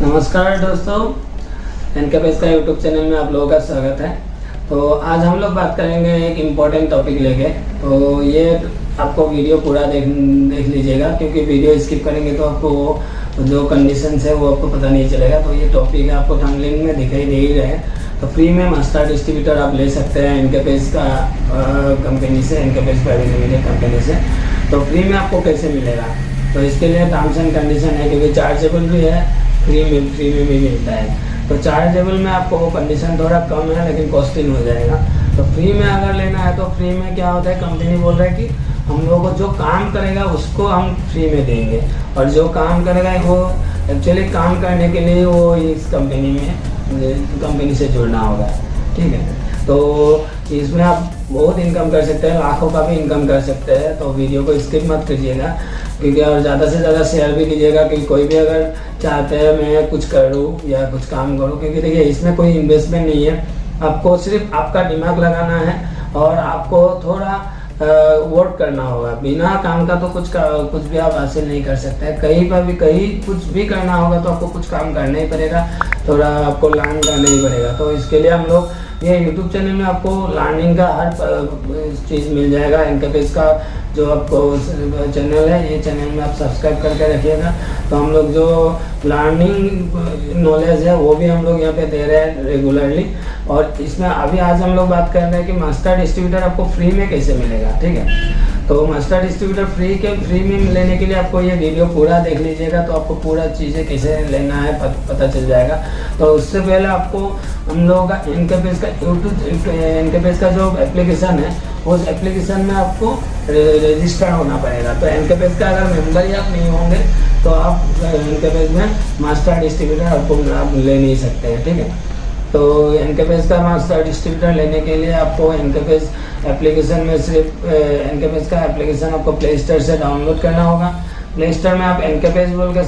नमस्कार दोस्तों, एनकेपेस का यूट्यूब चैनल में आप लोगों का स्वागत है। तो आज हम लोग बात करेंगे एक इम्पोर्टेंट टॉपिक लेके। तो ये आपको वीडियो पूरा देख लीजिएगा, क्योंकि वीडियो स्किप करेंगे तो आपको जो कंडीशंस है वो आपको पता नहीं चलेगा। तो ये टॉपिक है, आपको थंबनेल में दिखाई दे ही रहे। तो फ्री में मास्टर डिस्ट्रीब्यूटर आप ले सकते हैं एनकेपेस का कंपनी से, एनकेपेस प्राइवेट लिमिटेड कंपनी से। तो फ्री में आपको कैसे मिलेगा, तो इसके लिए टर्म्स एंड कंडीशन है, क्योंकि चार्जेबल भी है, फ्री में भी मिलता है। तो चार्जेबल में आपको वो कंडीशन थोड़ा कम है, लेकिन कॉस्टिंग हो जाएगा। तो फ्री में अगर लेना है तो फ्री में क्या होता है, कंपनी बोल रहा है कि हम लोगों को जो काम करेगा उसको हम फ्री में देंगे, और जो काम करेगा वो एक्चुअली काम करने के लिए वो इस कंपनी से जुड़ना होगा। ठीक है, तो इसमें आप बहुत इनकम कर सकते हैं, लाखों का भी इनकम कर सकते हैं। तो वीडियो को स्किप मत कीजिएगा, क्योंकि और ज़्यादा से ज़्यादा शेयर भी कीजिएगा, कि कोई भी अगर चाहते हैं मैं कुछ करूँ या कुछ काम करूँ। क्योंकि देखिए, इसमें कोई इन्वेस्टमेंट नहीं है, आपको सिर्फ आपका दिमाग लगाना है और आपको थोड़ा वर्क करना होगा। बिना काम का तो कुछ भी आप हासिल नहीं कर सकते हैं। कहीं कुछ भी करना होगा तो आपको कुछ काम करना ही पड़ेगा, थोड़ा आपको लर्न करना ही पड़ेगा। तो इसके लिए हम लोग ये यूट्यूब चैनल में आपको लर्निंग का हर चीज़ मिल जाएगा। एनकेपेस का जो आपको चैनल है, ये चैनल में आप सब्सक्राइब करके रखिएगा। तो हम लोग जो लर्निंग नॉलेज है वो भी हम लोग यहाँ पे दे रहे हैं रेगुलरली। और इसमें अभी आज हम लोग बात कर रहे हैं कि मास्टर डिस्ट्रीब्यूटर आपको फ्री में कैसे मिलेगा। ठीक है, तो मास्टर डिस्ट्रीब्यूटर फ्री में लेने के लिए आपको ये वीडियो पूरा देख लीजिएगा, तो आपको पूरा चीज़ें कैसे लेना है पता चल जाएगा। तो उससे पहले आपको हम लोगों का एनकेपेस का जो एप्लीकेशन है, उस एप्लीकेशन में आपको रजिस्टर होना पड़ेगा। तो एनकेपेस का अगर मेंबर ही आप नहीं होंगे तो आप एनकेपेस में मास्टर डिस्ट्रीब्यूटर आप ले नहीं सकते हैं। ठीक है, तो एनकेपेस का मास्टर डिस्ट्रीब्यूटर लेने के लिए आपको एनकेपेस एप्लीकेशन में सिर्फ एनकेपेस का एप्लीकेशन आपको प्ले स्टोर से डाउनलोड करना होगा। प्ले स्टोर में आप एनकेपेस बोल के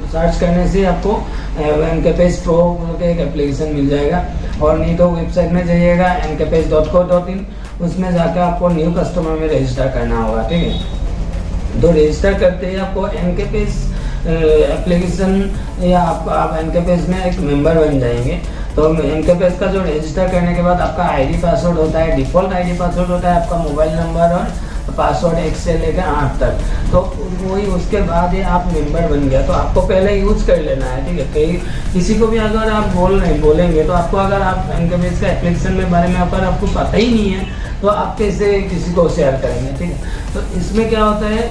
सर्च करने से आपको एनकेपेस प्रो बोल के एक एप्लीकेशन मिल जाएगा। और नहीं तो वेबसाइट में जाइएगा enkepes.co.in, उसमें जाकर आपको न्यू कस्टमर में रजिस्टर करना होगा। ठीक है, तो रजिस्टर करते ही आपको एनकेपेस एप्लीकेशन या आप एनकेपेस में एक मेंबर बन जाएंगे। तो एनकेपेस का जो रजिस्टर करने के बाद आपका आईडी पासवर्ड होता है, डिफ़ॉल्ट आईडी पासवर्ड होता है आपका मोबाइल नंबर और पासवर्ड 1 से लेकर 8 तक। तो वही उसके बाद ही आप मेंबर बन गया। तो आपको पहले यूज कर लेना है। ठीक है, किसी को भी अगर आप बोलेंगे तो आपको, अगर आप एनकेपेस का एप्लीकेशन में बारे में अगर आपको पता ही नहीं है तो आप कैसे किसी को शेयर करेंगे। ठीक है, तो इसमें क्या होता है,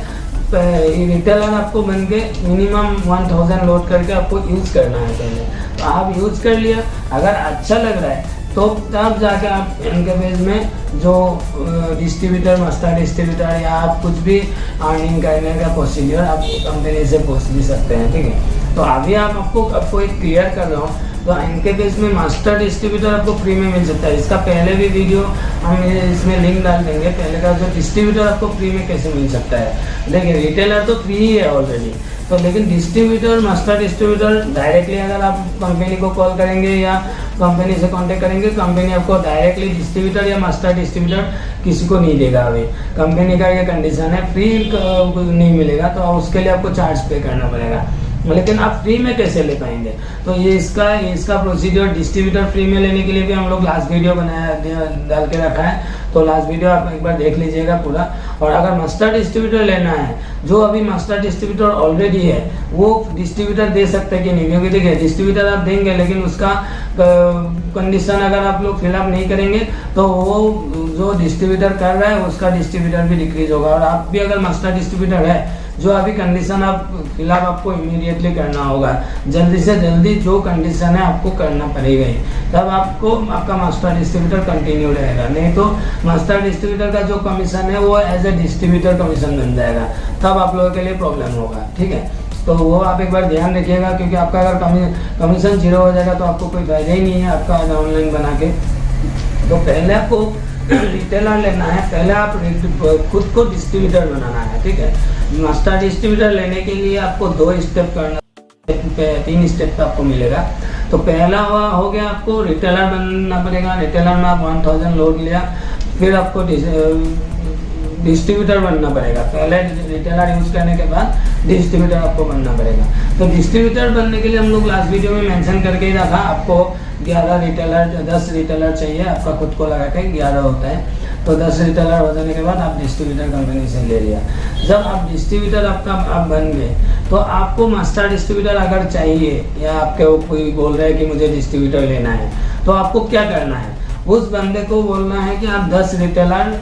रिटेलर आपको बन के मिनिमम 1000 लोड करके आपको यूज़ करना है पहले। तो आप यूज़ कर लिया, अगर अच्छा लग रहा है तो तब जाकर आप एनकेपेस में जो डिस्ट्रीब्यूटर, मास्टर डिस्ट्रीब्यूटर या आप कुछ भी अर्निंग करने का प्रोसीजर आप कंपनी से पूछ भी सकते हैं। ठीक है, तो अभी आपको एक क्लियर कर रहा हूँ। तो एनकेपेस में मास्टर डिस्ट्रीब्यूटर आपको फ्री में मिल सकता है। इसका पहले भी वीडियो हम इसमें लिंक डाल देंगे, पहले का जो डिस्ट्रीब्यूटर आपको फ्री में कैसे मिल सकता है। देखिए, रिटेलर तो फ्री ही है ऑलरेडी, तो लेकिन डिस्ट्रीब्यूटर, मास्टर डिस्ट्रीब्यूटर डायरेक्टली अगर आप कंपनी को कॉल करेंगे या कंपनी से कांटेक्ट करेंगे, कंपनी आपको डायरेक्टली डिस्ट्रीब्यूटर या मास्टर डिस्ट्रीब्यूटर किसी को नहीं देगा। अभी कंपनी का ये कंडीशन है, फ्री नहीं मिलेगा, तो उसके लिए आपको चार्ज पे करना पड़ेगा। लेकिन आप फ्री में कैसे ले पाएंगे, तो ये इसका प्रोसीजर डिस्ट्रीब्यूटर फ्री में लेने के लिए भी हम लोग लास्ट वीडियो डाल के रखा है। तो लास्ट वीडियो आप एक बार देख लीजिएगा पूरा। और अगर मास्टर डिस्ट्रीब्यूटर लेना है, जो अभी मास्टर डिस्ट्रीब्यूटर ऑलरेडी है वो डिस्ट्रीब्यूटर दे सकते हैं कि नहीं, क्योंकि देखिए डिस्ट्रीब्यूटर आप देंगे लेकिन उसका कंडीशन अगर आप लोग फिलअप नहीं करेंगे तो वो जो डिस्ट्रीब्यूटर कर रहा है उसका डिस्ट्रीब्यूटर भी डिक्रीज होगा। और आप भी अगर मास्टर डिस्ट्रीब्यूटर है, जो अभी कंडीशन आप फिलअप आपको इमीडिएटली करना होगा, जल्दी से जल्दी जो कंडीशन है आपको करना पड़ेगा ही, तब आपका मास्टर डिस्ट्रीब्यूटर कंटिन्यू रहेगा। नहीं तो मास्टर डिस्ट्रीब्यूटर का जो कमीशन है वो एज ए डिस्ट्रीब्यूटर कमीशन बन जाएगा, तब आप लोगों के लिए प्रॉब्लम होगा। ठीक है, तो वो आप एक बार ध्यान रखिएगा, क्योंकि आपका अगर कमीशन 0 हो जाएगा तो आपको कोई फायदा ही नहीं है आपका ऑनलाइन बना के। तो पहले आपको रिटेलर लेना है, पहले आप खुद को डिस्ट्रीब्यूटर बनाना है। ठीक है, मास्टर डिस्ट्रीब्यूटर लेने के लिए आपको 2 स्टेप करना, 3 स्टेप आपको मिलेगा। तो पहला हो गया, आपको रिटेलर बनना पड़ेगा। रिटेलर में आप 1000 लोड लिया, फिर आपको डिस्ट्रीब्यूटर बनना पड़ेगा। पहले रिटेलर यूज करने के बाद डिस्ट्रीब्यूटर आपको बनना पड़ेगा। तो डिस्ट्रीब्यूटर बनने के लिए हम लोग लास्ट वीडियो में मेंशन करके ही रखा, आपको 11 रिटेलर 10 रिटेलर चाहिए, आपका खुद को लगा के 11 होता है। तो 10 रिटेलर हो जाने के बाद आप डिस्ट्रीब्यूटर कंपनी से ले लिया। जब आप डिस्ट्रीब्यूटर आप बन गए तो आपको मास्टर डिस्ट्रीब्यूटर अगर चाहिए या आपके कोई बोल रहे हैं कि मुझे डिस्ट्रीब्यूटर लेना है, तो आपको क्या करना है, उस बंदे को बोलना है कि आप 10 रिटेलर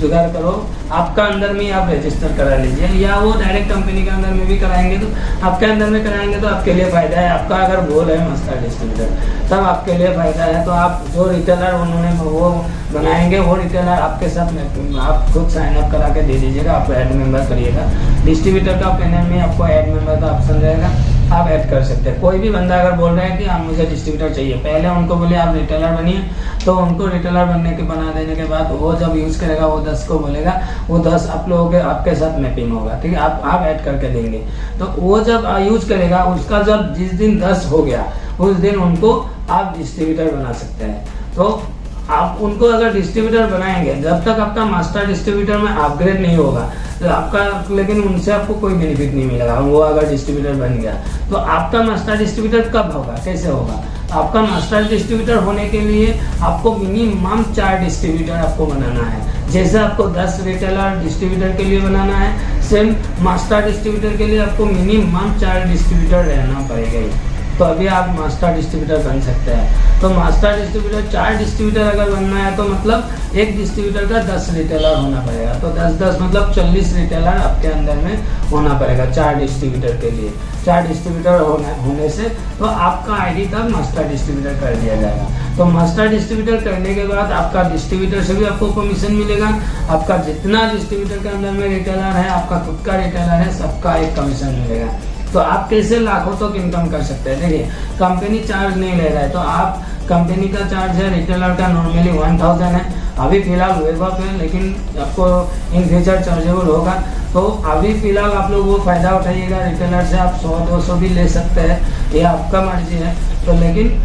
जुगाड़ करो, आपका अंदर में आप रजिस्टर करा लीजिए, या वो डायरेक्ट कंपनी के अंदर में भी कराएंगे तो आपके अंदर में कराएंगे तो आपके लिए फायदा है। आपका अगर गोल है मास्टर डिस्ट्रीब्यूटर तब आपके लिए फायदा है। तो आप जो रिटेलर उन्होंने वो बनाएंगे वो रिटेलर आपके साथ में आप खुद साइन अप करा के दे दीजिएगा, आप ऐड मेंबर करिएगा। डिस्ट्रीब्यूटर का पैनल में आपको ऐड मेंबर का ऑप्शन रहेगा, आप ऐड कर सकते हैं। कोई भी बंदा अगर बोल रहे हैं कि आप मुझे डिस्ट्रीब्यूटर चाहिए, पहले उनको बोले आप रिटेलर बनिए, तो उनको रिटेलर बनने के बना देने के बाद वो जब यूज करेगा वो 10 को बोलेगा, वो 10 आप लोगों के आपके साथ मैपिंग होगा, ठीक है, आप ऐड करके देंगे। तो वो जब यूज करेगा उसका जब जिस दिन 10 हो गया उस दिन उनको आप डिस्ट्रीब्यूटर बना सकते हैं। तो आप उनको अगर डिस्ट्रीब्यूटर बनाएंगे, जब तक आपका मास्टर डिस्ट्रीब्यूटर में अपग्रेड नहीं होगा तो आपका, लेकिन उनसे आपको कोई बेनिफिट नहीं मिलेगा। वो अगर डिस्ट्रीब्यूटर बन गया तो आपका मास्टर डिस्ट्रीब्यूटर कब होगा, कैसे होगा? आपका मास्टर डिस्ट्रीब्यूटर होने के लिए आपको मिनिमम 4 डिस्ट्रीब्यूटर आपको बनाना है। जैसे आपको 10 रिटेलर डिस्ट्रीब्यूटर के लिए बनाना है, सेम मास्टर डिस्ट्रीब्यूटर के लिए आपको मिनिमम 4 डिस्ट्रीब्यूटर रहना पड़ेगा ही, तो अभी आप मास्टर डिस्ट्रीब्यूटर बन सकते हैं। तो मास्टर डिस्ट्रीब्यूटर 4 डिस्ट्रीब्यूटर अगर बनना है तो मतलब एक डिस्ट्रीब्यूटर का 10 रिटेलर होना पड़ेगा। तो 10 मतलब 40 रिटेलर आपके अंदर में होना पड़ेगा 4 डिस्ट्रीब्यूटर के लिए। 4 डिस्ट्रीब्यूटर होने से तो आपका आईडी तब मास्टर डिस्ट्रीब्यूटर कर दिया जाएगा। तो मास्टर डिस्ट्रीब्यूटर करने के बाद आपका डिस्ट्रीब्यूटर से भी आपको कमीशन मिलेगा। आपका जितना डिस्ट्रीब्यूटर के अंदर में रिटेलर है, आपका खुद का रिटेलर है, सबका एक कमीशन मिलेगा। तो आप कैसे लाखों तक इनकम कर सकते हैं। देखिए, कंपनी चार्ज नहीं ले रहा है, तो आप कंपनी का चार्ज है रिटेलर का नॉर्मली 1000 है, अभी फिलहाल वेब अप है, लेकिन आपको इन फ्यूचर चार्जेबल होगा। तो अभी फिलहाल आप लोग वो फायदा उठाइएगा, रिटेलर से आप 100-200 भी ले सकते हैं, ये आपका मर्जी है। तो लेकिन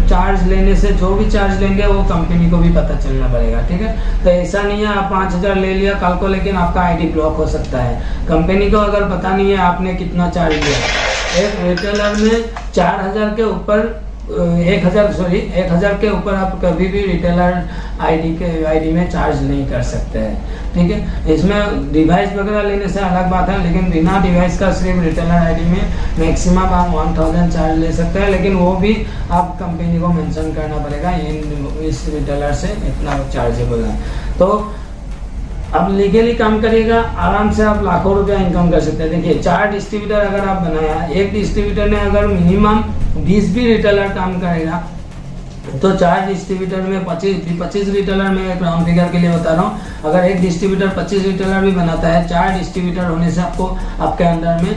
चार्ज लेने से जो भी चार्ज लेंगे वो कंपनी को भी पता चलना पड़ेगा, ठीक है। तो ऐसा नहीं है आप 5000 ले लिया कल को, लेकिन आपका आईडी ब्लॉक हो सकता है। कंपनी को अगर पता नहीं है आपने कितना चार्ज लिया, एक रिटेलर में 4000 के ऊपर 1000 के ऊपर आप कभी भी रिटेलर आईडी में चार्ज नहीं कर सकते हैं, ठीक है। इसमें डिवाइस वगैरह लेने से अलग बात है, लेकिन बिना डिवाइस का सिर्फ रिटेलर आईडी में मैक्सिमम आप 1000 चार्ज ले सकते हैं, लेकिन वो भी आप कंपनी को मेंशन करना पड़ेगा इस रिटेलर से इतना चार्जेबल है। तो अब लीगली काम करिएगा, आराम से आप लाखों रुपया इनकम कर सकते हैं। देखिए, 4 डिस्ट्रीब्यूटर अगर आप बनाया, एक डिस्ट्रीब्यूटर ने अगर मिनिमम 20 भी रिटेलर काम करेगा तो 4 डिस्ट्रीब्यूटर में 25 रिटेलर में एक राउंड फिगर के लिए बता रहा हूँ, अगर एक डिस्ट्रीब्यूटर 25 रिटेलर भी बनाता है, 4 डिस्ट्रीब्यूटर होने से आपको आपके अंदर में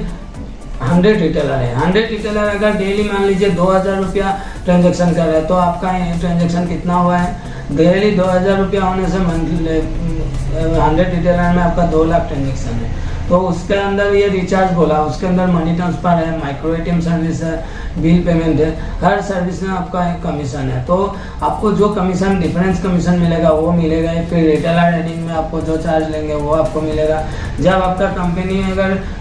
100 रिटेलर है। 100 रिटेलर अगर डेली मान लीजिए 2000 रुपया ट्रांजेक्शन कर रहे हैं, तो आपका ट्रांजेक्शन कितना हुआ है, डेली 2000 रुपया होने से मंथली 100 रिटेलर में आपका 2 लाख ट्रांजेक्शन है। तो उसके अंदर ये रिचार्ज बोला, उसके अंदर मनी ट्रांसफर है, माइक्रो एटीएम सर्विस है, बिल पेमेंट है, हर सर्विस में आपका एक कमीशन है। तो आपको जो कमीशन डिफरेंस कमीशन मिलेगा वो मिलेगा ही। फिर रिटेलर रेटिंग में आपको जो चार्ज लेंगे वो आपको मिलेगा। जब आपका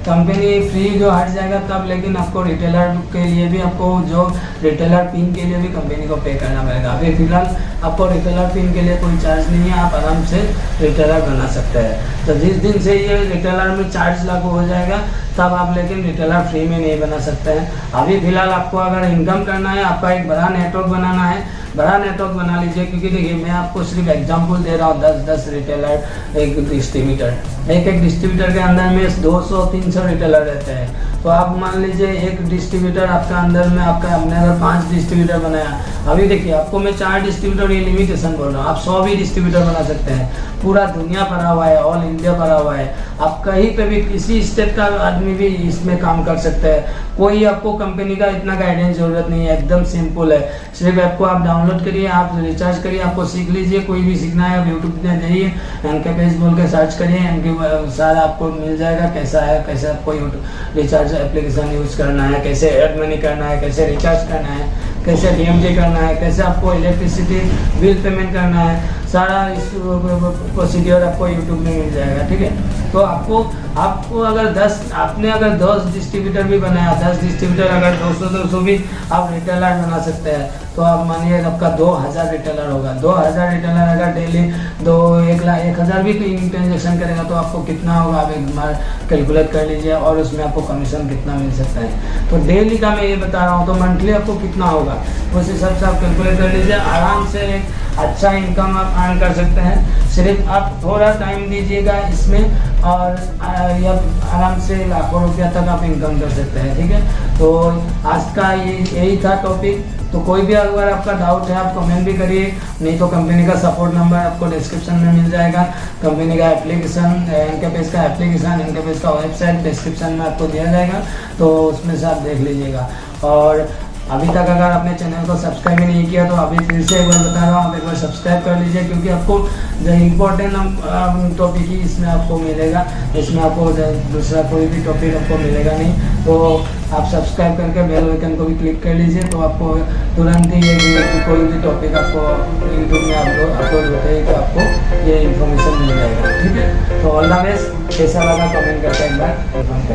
कंपनी फ्री जो हट जाएगा तब, लेकिन आपको रिटेलर के लिए भी आपको जो रिटेलर पिन के लिए भी कंपनी को पे करना पड़ेगा। अभी फिलहाल आपको रिटेलर पिन के लिए कोई चार्ज नहीं है, आप आराम से रिटेलर बना सकते हैं। तो जिस दिन से ये रिटेलर में चार्ज लागू हो जाएगा तब आप लेकिन रिटेलर फ्री में नहीं बना सकते हैं। अभी फिलहाल आपको अगर इनकम करना है, आपका एक बड़ा नेटवर्क बनाना है, बड़ा नेटवर्क बना लीजिए। क्योंकि देखिए, मैं आपको सिर्फ एग्जांपल दे रहा हूँ, 10 रिटेलर, एक डिस्ट्रीब्यूटर, एक डिस्ट्रीब्यूटर के अंदर में 200-300 रिटेलर रहते हैं। तो आप मान लीजिए एक डिस्ट्रीब्यूटर आपका अंदर में आपने अगर 5 डिस्ट्रीब्यूटर बनाया, अभी देखिए आपको मैं 4 डिस्ट्रीब्यूटर ये लिमिटेशन बोल रहा हूँ, आप 100 भी डिस्ट्रीब्यूटर बना सकते हैं। पूरा दुनिया भरा हुआ है, ऑल इंडिया भरा हुआ है, आप कहीं पे भी किसी स्टेट का आदमी भी इसमें काम कर सकते हैं। कोई आपको कंपनी का इतना गाइडेंस जरूरत नहीं है, एकदम सिंपल है। सिर्फ आपको आप डाउनलोड करिए, आप रिचार्ज करिए, आपको सीख लीजिए। कोई भी सीखना है आप यूट्यूब में जाइए, एनके पेज बोल के सर्च करिए, एनके सारा आपको मिल जाएगा कैसा है, कैसे आपको रिचार्ज एप्लीकेशन यूज करना है, कैसे एड मनी करना है, कैसे रिचार्ज करना है, कैसे डीएमटी करना है, कैसे आपको इलेक्ट्रिसिटी बिल पेमेंट करना है, सारा इस प्रोसीड्योर आपको यूट्यूब में मिल जाएगा, ठीक है। तो आपको अगर 10 डिस्ट्रीब्यूटर भी बनाया, 10 डिस्ट्रीब्यूटर अगर 200 भी आप रिटेलर बना सकते हैं, तो आप मानिए आपका 2000 रिटेलर होगा। 2000 रिटेलर अगर डेली 1,00,000 भी ट्रांजेक्शन करेगा तो आपको कितना होगा, आप एक बार कैलकुलेट कर लीजिए, और उसमें आपको कमीशन कितना मिल सकता है। तो डेली का मैं ये बता रहा हूँ, तो मंथली आपको कितना होगा उस हिसाब से आप कैलकुलेट कर लीजिए। आराम से एक अच्छा इनकम आप अर्न कर सकते हैं। सिर्फ आप थोड़ा टाइम दीजिएगा इसमें, और ये आराम से लाखों रुपया तक आप इनकम कर सकते हैं, ठीक है। तो आज का यही था टॉपिक। तो कोई भी अगर आपका डाउट है आप कमेंट भी करिए, नहीं तो कंपनी का सपोर्ट नंबर आपको डिस्क्रिप्शन में मिल जाएगा। कंपनी का एप्लीकेशन, एनकेपेज का एप्लीकेशन, एनकेपेज का वेबसाइट डिस्क्रिप्शन में आपको दिया जाएगा, तो उसमें से आप देख लीजिएगा। और अभी तक अगर आपने चैनल को सब्सक्राइब ही नहीं किया तो अभी फिर से एक बार बता रहा हूँ, आप एक बार सब्सक्राइब कर लीजिए, क्योंकि आपको जो इम्पोर्टेंट टॉपिक ही इसमें आपको मिलेगा। इसमें आपको दूसरा कोई भी टॉपिक आपको मिलेगा नहीं। तो आप सब्सक्राइब करके बेल आइकन को भी क्लिक कर लीजिए, तो आपको तुरंत ही ये कोई भी टॉपिक आपको यूट्यूब में अपलोड होते ही तो आपको ये इन्फॉर्मेशन मिल जाएगा, ठीक है। तो ऑल द बेस्ट। कैसा लगा कमेंट करके एक बार।